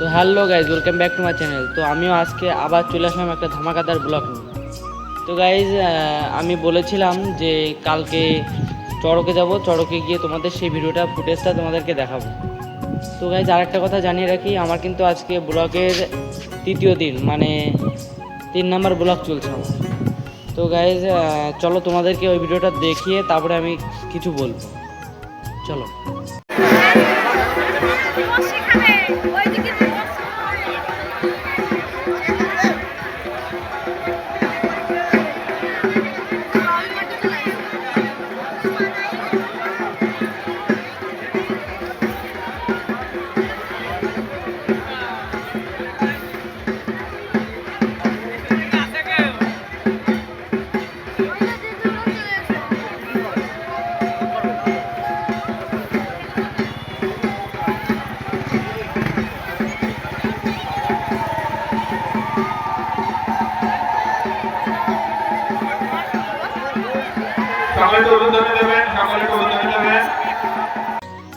তো hello guys, welcome back to my channel. তো আমিও আজকে আবার চলে আসলাম একটা ধামাকাদার ব্লগ নিয়ে। তো গাইজ, আমি বলেছিলাম যে কালকে চড়কে যাব, চড়কে গিয়ে তোমাদের সেই ভিডিওটা ফুটেজটা তোমাদেরকে দেখাবো। তো গাইজ, আরেকটা কথা জানিয়ে রাখি, আমার কিন্তু আজকে ব্লগের তৃতীয় দিন, মানে 3 নাম্বার ব্লগ চলছে আমার। তো গাইজ, চলো তোমাদেরকে ওই ভিডিওটা দেখিয়ে তারপরে আমি কিছু বলবো। চলো।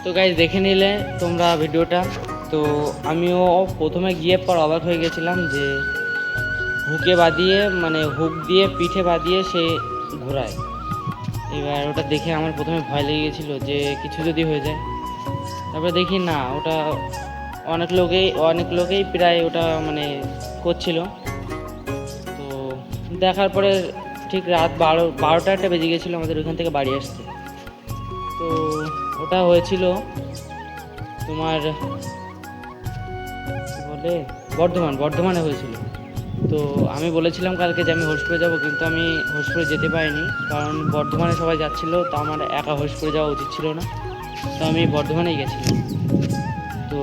তো গাইজ, দেখে নিলে তোমরা ভিডিওটা। তো আমিও প্রথমে গিয়ে পর অবাক হয়ে গেছিলাম যে হুকে বাঁধিয়ে, মানে হুক দিয়ে পিঠে বাঁধিয়ে সে ঘোরায়। এবার ওটা দেখে আমার প্রথমে ভয় লেগে গেছিলো যে কিছু যদি হয়ে যায়। তারপরে দেখি না, ওটা অনেক লোকেই প্রায় ওটা মানে করছিল। তো দেখার পরে ঠিক রাত 12টা একটা বেজে গেছিলো আমাদের ওইখান থেকে বাড়ি আসতে। তো ওটা হয়েছিল তোমার বলে বর্ধমানে হয়েছিল। তো আমি বলেছিলাম কালকে যে আমি হোসপুরে যাব, কিন্তু আমি হোসপুরে যেতে পারিনি, কারণ বর্ধমানে সবাই যাচ্ছিল। তো আমার একা হোসপুরে যাওয়া উচিত ছিল না, তো আমি বর্ধমানেই গেছিলাম। তো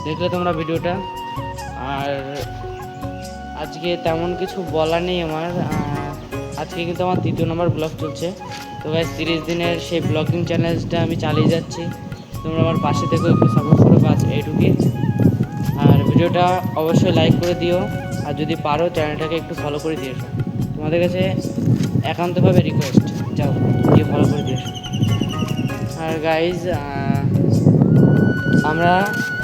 দেখলে তোমরা ভিডিওটা। আর আজকে তেমন কিছু বলার নেই আমার। আজকে কিন্তু আমার 3য় নম্বর ব্লগ চলছে। তো গাইস, 30 দিনের সেই ব্লগিং চ্যালেঞ্জটা আমি চালিয়ে যাচ্ছি। তোমরা আমার পাশে থেকে একটু সাপোর্ট করো, বাস এইটুকুই। আর ভিডিওটা অবশ্যই লাইক করে দিও, আর যদি পারো চ্যানেলটাকে একটু ফলো করে দিয়েছো। তোমাদের কাছে একান্তভাবে রিকোয়েস্ট, যাও গিয়ে ফলো করে দিয়েছো। আর গাইজ, আমরা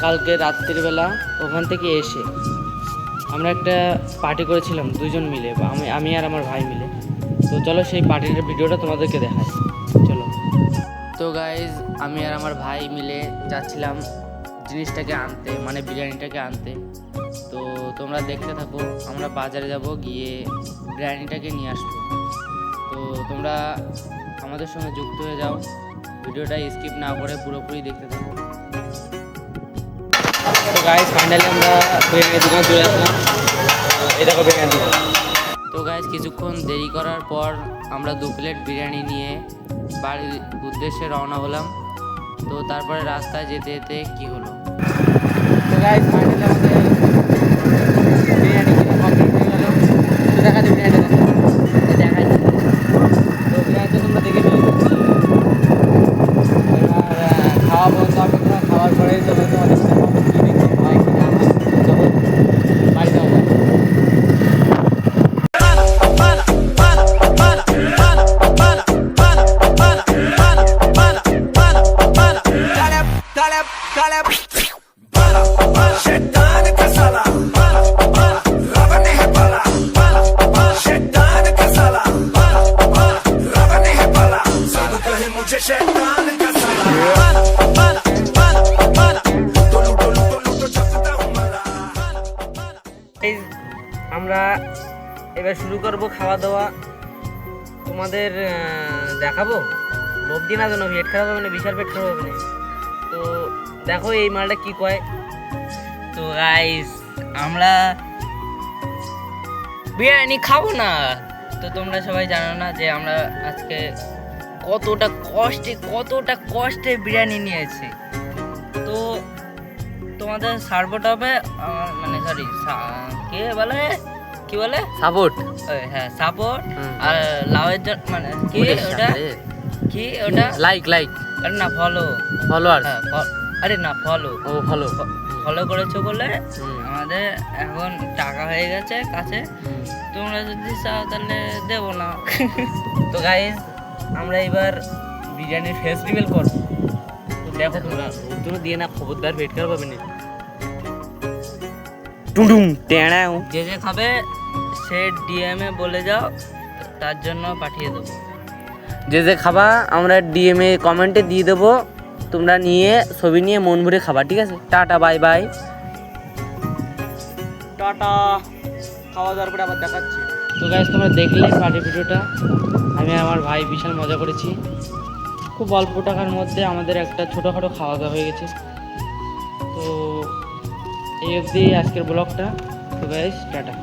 কালকে রাত্রিবেলা ওখান থেকে এসে আমরা একটা পার্টি করেছিলাম 2জন মিলে, বা আমি আর আমার ভাই মিলে। তো চলো সেই পার্টির ভিডিওটা তোমাদেরকে দেখাই, চলো। তো গাইজ, আমি আর আমার ভাই মিলে যাচ্ছিলাম জিনিসটাকে আনতে, মানে বিরিয়ানিটাকে আনতে। তো তোমরা দেখতে থাকো, আমরা বাজারে যাব, গিয়ে বিরিয়ানিটাকে নিয়ে আসবো। তো তোমরা আমাদের সঙ্গে যুক্ত হয়ে যাও, ভিডিওটা স্কিপ না করে পুরোপুরি দেখতে থাকো। তো গাইজ, ফাইনালি আমরা বিরিয়ানির দোকানে চলে আসলাম। এই দেখো বিরিয়ানি। তো গাইজ, কিছুক্ষণ দেরি করার পর আমরা 2 প্লেট বিরিয়ানি নিয়ে বাড়ির উদ্দেশ্যে রওনা হলাম। তো তারপরে রাস্তায় যেতে যেতে কি হলো। তো গাইজ, ফাইনালি আমাদের বিরিয়ানি কিনে কমপ্লিট হয়ে গেল। তো দেখা যায় বিরিয়ানিটা দেখাই। তো বিরিয়ানিটা তোমরা দেখে ফেলো। এবার খাওয়া বন্ধ, আমি তোমার খাওয়ার পরেই চলে তোমাদের বাড়ি যাওয়া যায়। আমরা এবার শুরু করব খাওয়া দাওয়া। তোমাদের দেখাবো, লোভ দিন না যেন পেট খারাপ হবে না, বিশাল পেট খারাপ হবে না। তো দেখো এই মালটা কি কয়। তো গাইস, আমরা বিরিয়ানি খাবো না। তো তোমরা সবাই জানো না যে আমরা আজকে কতটা কষ্টে বিরিয়ানি নিয়েছি। তো তোমাদের সাপোর্ট হবে, মানে সরি কি বলে সাপোর্ট। হ্যাঁ, সাপোর্ট। আর লাভের জন্য মানে ওটা লাইক আরে না ফলোয়ার। আরে না ফলো করেছো বলে আমাদের এখন টাকা হয়ে গেছে কাছে। তোমরা যদি চাও তাহলে দেবো না। তো গাইজ, আমরা এবার বিরিয়ানির ফেস্টিভ্যাল করবো। তো দেখো তোমরা, ওর জন্য দিয়ে না, খবরদার পেট খারাপ হবে না। টুডুম টেড়াও। যে যে খাবে সে ডিএমে বলে যাও, তার জন্য পাঠিয়ে দেবো। যে যে খাবা আমরা ডিএমএ কমেন্টে দিয়ে দেবো, তোমরা নিয়ে ছবি নিয়ে মন ভরে খাবা, ঠিক আছে? Tata, bye bye, tata. খাওয়া দাওয়ার পরে আবার দেখাচ্ছি। তো গাইস তোমরা দেখলে পার্টি ভিডিওটা, আমি আর আমার ভাই বিশাল মজা করেছি। খুব অল্প টাকার মধ্যে আমাদের একটা ছোটোখাটো খাওয়া দাওয়া হয়ে গেছে। তো এই অবধি আজকের ব্লগটা। তো গাইস টাটা।